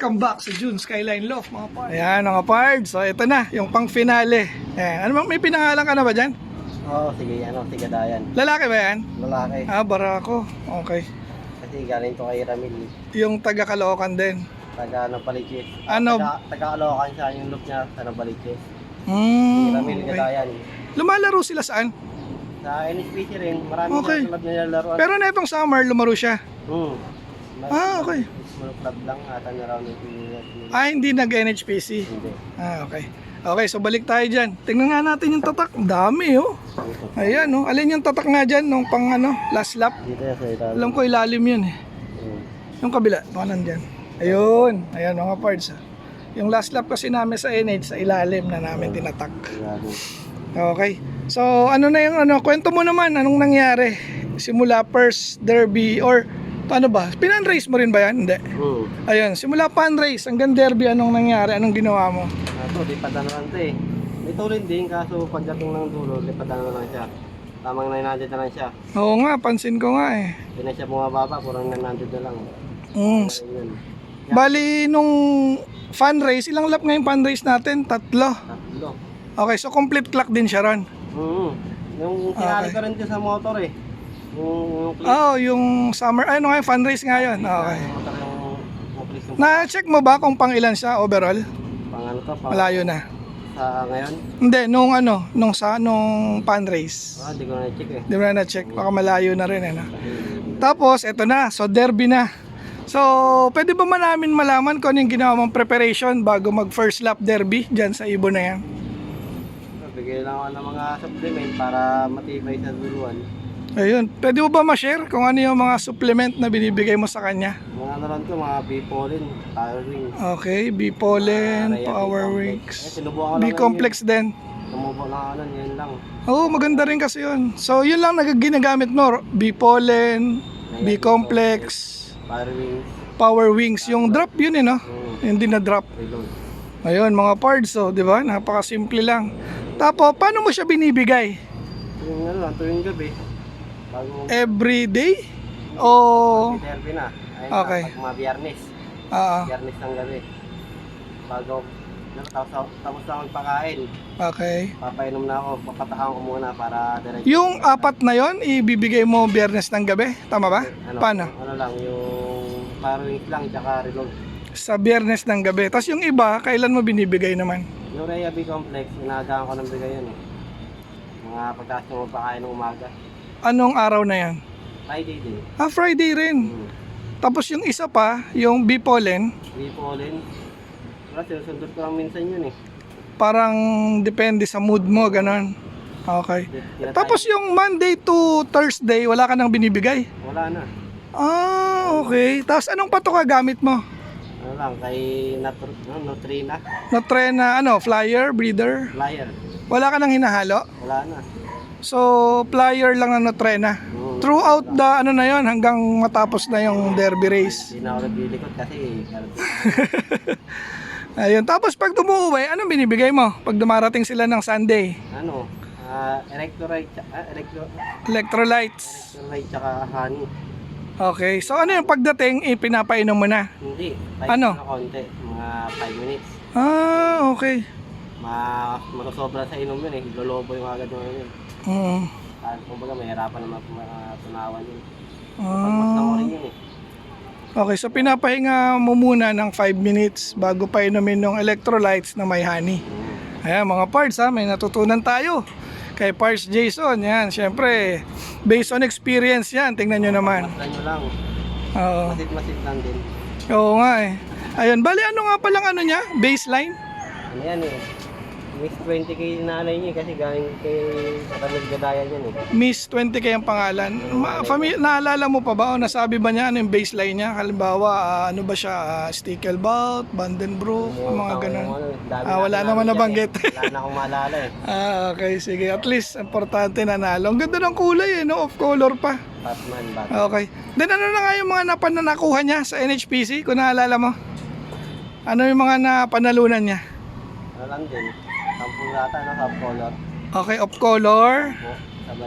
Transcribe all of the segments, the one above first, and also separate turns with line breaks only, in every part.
welcome back sa June Skyline Loft mga pards. Ayan mga pards, so ito na, yung pang finale. Ayan, ano bang may pinangalan ka na ba dyan?
Oo, sige, sige Dayan.
Lalaki ba yan?
Lalaki.
Barako, okay.
Kasi galing to kay Ramil.
Yung taga Caloocan din.
Taga Nambaliches.
Ano?
Taga Caloocan siya, yung look niya sa Nambaliches. Ramil
Okay.
Dayan.
Lumalaro sila saan?
Sa NSPC rin, marami
Okay.
na club na nilaruan.
Pero na itong summer, lumaro siya. Okay.
Small club lang, ata na raw nito.
Hindi nag-NHPC.
Hindi.
Okay. Okay, so balik tayo dyan. Tingnan nga natin yung tatak. Ang dami, oh. Ayan, oh. Alin yung tatak nga dyan nung pang last lap?
Dito yan sa ilalim.
Alam ko ilalim yun eh. Yung kabila, baka nandyan. Ayun, ayan mga parts. Yung last lap kasi namin sa NH, sa ilalim na namin tinatak. Okay. So, ano na yung kwento mo naman, anong nangyari? Simula first derby or paano ba? Pinan-race mo rin ba yan? Hindi. Ayun, simula pan-race hanggang derby, anong nangyari? Anong ginawa mo?
Lipatan na lang ito eh. May tulin din, kaso pagdating ng dulo, lipatan na lang siya. Tamang 900 na lang siya.
Oo nga, pansin ko nga eh.
Hindi na siya bumababa, kurang 900 na lang. Ayun.
Bali, nung fan race, ilang lap nga yung fan race natin? 3.
Tatlo.
Okay, so complete clock din siya ron.
Yung sinali ko rin dyan sa motor eh.
Yung summer, ano nga yung fan race nga yun. Okay.
Yung motor yung
Na-check mo ba kung pang ilan siya overall?
pang to?
Malayo na.
Sa ngayon?
Hindi, nung fan race.
Hindi ko na-check eh.
Di mo na na-check, baka malayo na rin. Tapos, eto na, so derby na. So, pwede ba namin malaman kung ano yung ginawa mong preparation bago mag first lap derby dyan sa Ibon na yan?
Bigay lang ako ng mga supplement para matibay sa duluan.
Ayun, pwede mo ba ma-share kung ano yung mga supplement na binibigay mo sa kanya?
Mga ano lang to, mga B-pollen, power wings.
Okay, B-pollen, power wings, B-complex din.
Tumubo lang ako nun, yun lang.
Oo, maganda rin kasi yun. So, yun lang ginagamit mo, B-pollen, B-complex, power wings. Yung drop yun no? Hindi na drop. Ayun, mga parts, di ba? Napakasimple lang. Tapos, paano mo siya binibigay?
Yung ano lang, tuwing gabi.
Every day? O...
Derby na. Ayun
Okay.
Pag mga biyernes. Biyernes ng gabi. Bago, tapos na ako magpakain.
Okay.
Papainom na ako, papatakan ko muna para diretso.
Yung 4 na yon ibibigay mo biyernes ng gabi? Tama ba? Paano?
Ano lang, yung power wings lang, tsaka reload.
Sa biyernes ng gabi. Tapos yung iba, kailan mo binibigay naman?
Yung Rhea B-complex, inagahan ko ng bigay yun eh. Mga pagtaas ng magpakain ng umaga.
Anong araw na yan?
Friday din.
Friday rin. Tapos yung isa pa, yung B-pollen,
B-pollen. Wala, sinusundot ko lang minsan yun eh.
parang depende sa mood mo, ganon. Okay. Tapos yung Monday to Thursday, wala ka nang binibigay?
Wala na.
Okay. Tapos anong patoka gamit mo?
Ano lang, kay Nutrina.
Nutrena, flyer, breeder?
Flyer.
Wala ka nang hinahalo?
Wala na.
So, flyer lang na Nutrena. Throughout the na yon hanggang matapos na yung derby race.
Hindi na ako nagbilikot kasi
Ayun. Tapos pag dumuuwi, anong binibigay mo? Pag dumarating sila ng Sunday?
Electrolyte
Electrolytes.
tsaka honey.
Okay. So ano yung pagdating, pinapainom mo na?
Hindi.
Ano?
Na konti. Mga 5 minutes.
Okay.
Makasobra sa inom yun eh. Lolobo yung agad yun. Kumbaga may hirapan na matunawan yun. Pagmas na mo rin yun eh.
Okay, so pinapahinga mo muna ng 5 minutes bago pa inumin ng electrolytes na may honey. Ayan mga parts may natutunan tayo kay Parts Jason. Yan, syempre based on experience yan, tingnan nyo naman.
Maslan nyo lang.
Oo.
Masit lang din.
Oo nga eh. Ayun, bali ano nga palang niya? Baseline?
Ano yan eh. Miss 20k nanay niya kasi galing kay Ramil Gadayan yan eh.
Miss 20k ang pangalan. Naalala mo pa ba o nasabi ba niya ano yung baseline niya? Halimbawa, ano ba siya? Stickelbout, Vandenbroek, mga ganun. Wala naman nabanggit.
Wala na akong maalala eh.
Okay, sige. At least, importante nanalo. Ang ganda ng kulay off color pa.
Batman.
Okay. Then ano na nga yung mga nakuha niya sa NHPC, kung naalala mo? Ano yung mga napanalunan niya?
Ano lang din. Sampung yata, half color.
Okay, off color.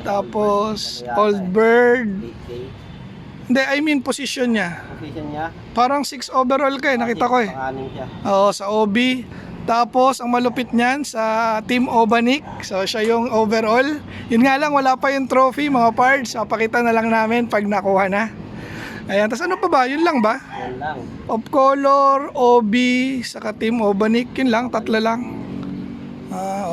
Tapos, Old Bird.
8K.
Hindi, I mean position niya.
Position niya.
Parang 6 overall ka nakita ko eh.
Pang-anim siya.
Oo, sa OB. Tapos, ang malupit niyan sa Team Obanik. So, siya yung overall. Yun nga lang, wala pa yung trophy, mga parts. Papakita na lang namin pag nakuha na. Ayan, tapos ano pa ba? Yun lang ba?
Yan lang.
Of Color, OB, saka Team Obanik. Yun lang, 3 lang.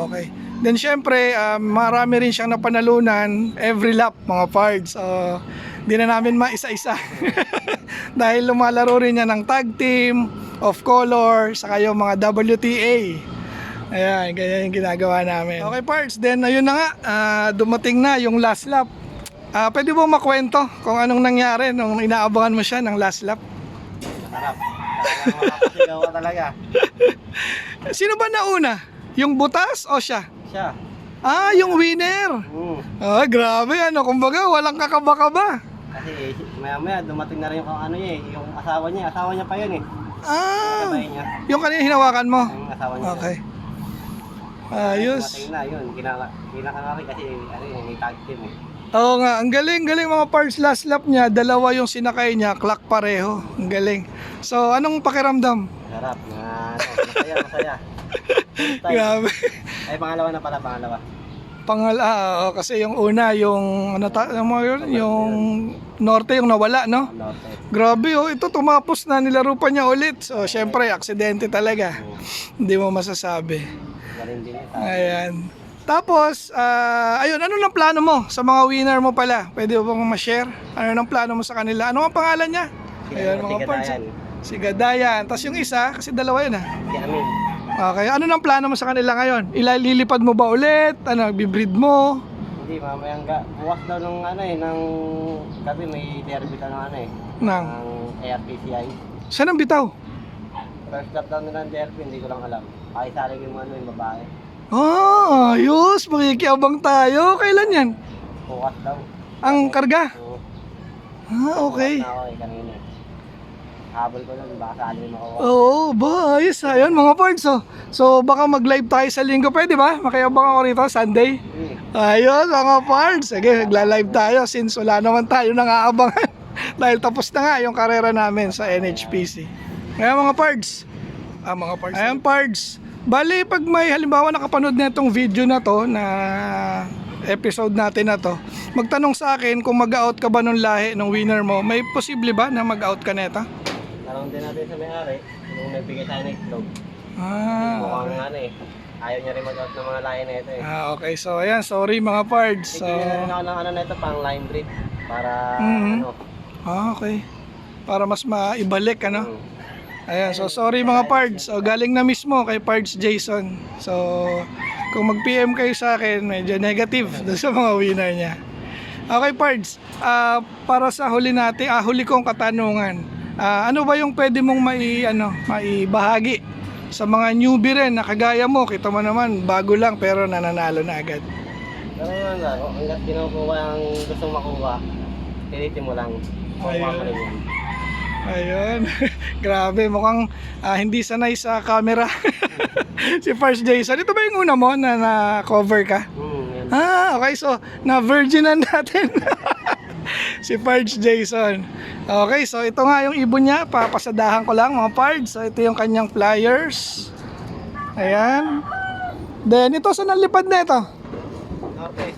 Okay. Then syempre, marami rin siyang napanalunan every lap, mga parts. Di na namin maisa-isa. Dahil lumalaro rin niya ng tag team, of color, saka yung mga WTA. Ayan, ganyan yung ginagawa namin. Okay parts, then ayun na nga, dumating na yung last lap. Pwede mo makwento kung anong nangyari nung inaabangan mo siya ng last lap?
Sarap. Makakasigaw ka talaga.
Sino ba nauna? Yung butas o siya?
Siya.
Yung winner! Grabe ano, kumbaga walang kakaba-kaba.
Kasi maya-maya dumating na rin yung ano niya eh, yung asawa niya pa yun eh. Sabay niya.
Yung kanina hinawakan mo?
Yung asawa niya.
Okay. Ayos.
Dumating na yun, kinaka na rin kasi ano yun, may tag team eh.
Oo nga, ang galing mga parts. Last lap niya, 2 yung sinakay niya, clock pareho. Ang galing. So, anong pakiramdam?
Sarap na masaya.
Grabe.
Ay, pangalawa na pala, pangalawa.
Kasi yung una, yung yung norte yung nawala, no? Grabe ito tumapos na, nilaro pa niya ulit. So, syempre, aksidente talaga. Hindi mo masasabi.
Galing din ito.
Ayan. Tapos, ayun, ano nang plano mo sa mga winner mo pala? Pwede mo bang ma-share? Ano nang plano mo sa kanila? Ano ang pangalan niya? Ayan, mga parts. Si Gadayan. Tapos yung isa, kasi 2 yun
Si Amin.
Okay, ano nang plano mo sa kanila ngayon? Ililipad mo ba ulit? Ano, bibreed mo?
Hindi, mamayang bukas daw ng ano eh, ng gabi may derby ng ano eh.
Nang?
Ng ARPCI.
Saan ang bitaw?
First lap daw nila ng derby, hindi ko lang alam. Pakisalig yung ano yung babae.
Ayos, makikiabang tayo. Kailan yan?
Bukas daw.
Ang karga?
Oo.
Okay.
Bukas na ako eh, kanina. Habol ko lang, baka sali makuha.
Oo, ayos. Ayun, mga parts. So, baka mag-live tayo sa linggo. Pwede ba? Makiabang ako rito, Sunday. Ayos, mga parts. Sige, magla-live tayo since wala naman tayo nang aabangan. Dahil tapos na nga yung karera namin sa NHPC. Ngayon, mga parts. Ayan, parts. Bali, pag may halimbawa nakapanood na itong video na to, na episode natin na to, magtanong sa akin kung mag-out ka ba nung lahi ng winner mo. May posible ba na mag-out ka neta?
Tanong din natin sa may-ari, nung nagbigay tayo ng itlog. Mukhang ano eh, ayaw niya rin mag-out ng mga lahi na ito eh.
Okay, so ayan, sorry mga pards.
Bigyan na rin ako ng ano na ito, pang line breed. Para ano.
Okay. Para mas maibalik ano. Ayan, so sorry mga pards. So galing na mismo kay Pards Jason. So kung mag-PM kayo sa akin, medyo negative doon sa mga winner niya. Okay pards, para sa huli natin, huli kong katanungan. Ano ba yung pwede mong maibahagi sa mga newbie rin na kagaya mo? Kita mo naman, bago lang pero nananalo na agad.
Pero yun lang, hanggang kinukuha ang gustong makuha, tinitin mo lang. Makuha mo rin yan.
Ayun. Grabe, mukhang hindi sanay sa camera. Si First Jason. Ito ba yung una mo na na-cover ka?
Yan.
Okay. So, na-virginan natin. Si First Jason. Okay, so ito nga yung ibon niya. Papasadahan ko lang mga pards. So, ito yung kanyang flyers. Ayan. Then, ito saan ang lipad na ito?
Okay.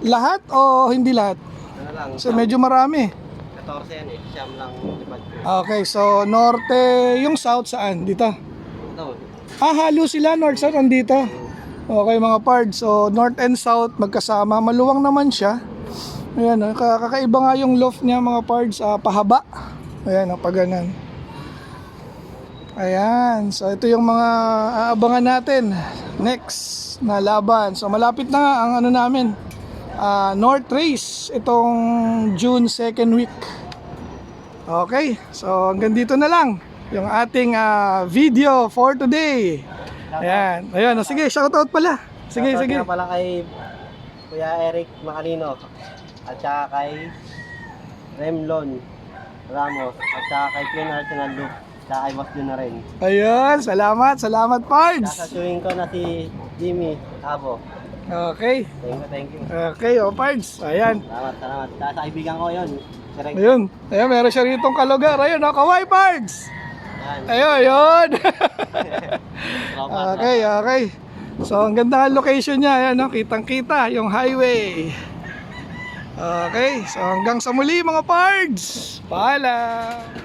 Lahat o hindi lahat?
Ano lang.
So, medyo marami.
14 yan eh. Siyam lang lipad ko.
Okay, so norte, yung south saan? Dito?
Ito.
Halo sila, north, south, andito. Okay mga pards, so north and south magkasama, maluwang naman siya. Ayan, kakaiba nga yung loft niya mga pards, pahaba. Ayan, pag ganun. Ayan, so ito yung mga aabangan natin next na laban. So malapit na nga ang ano namin, North Race, itong June 2nd week. Okay, so hanggang dito na lang yung ating video for today. Ayan, ayun, sige, shoutout pala. Sige.
Shoutout pala kay Kuya Eric Macanino at saka kay Remlon Ramos at saka kay Queen Arsenal Loop at saka kay Boss Jun na rin.
Ayun, salamat pards.
Sasasuhin ko na si Jimmy Abo.
Okay.
Thank you.
Okay, o Pards. Ayan.
Salamat. Sa kaibigan ko yun. Si Rex.
Ayun. Ayun, meron siya ritong kalugar. Ayun, o, kaway Pards.
Yan.
Ayun.
Tropa.
Okay. So, ang ganda ng location niya. Ayan, no? Kitang-kita yung highway. Okay. So, hanggang sa muli mga Pards. Paalam.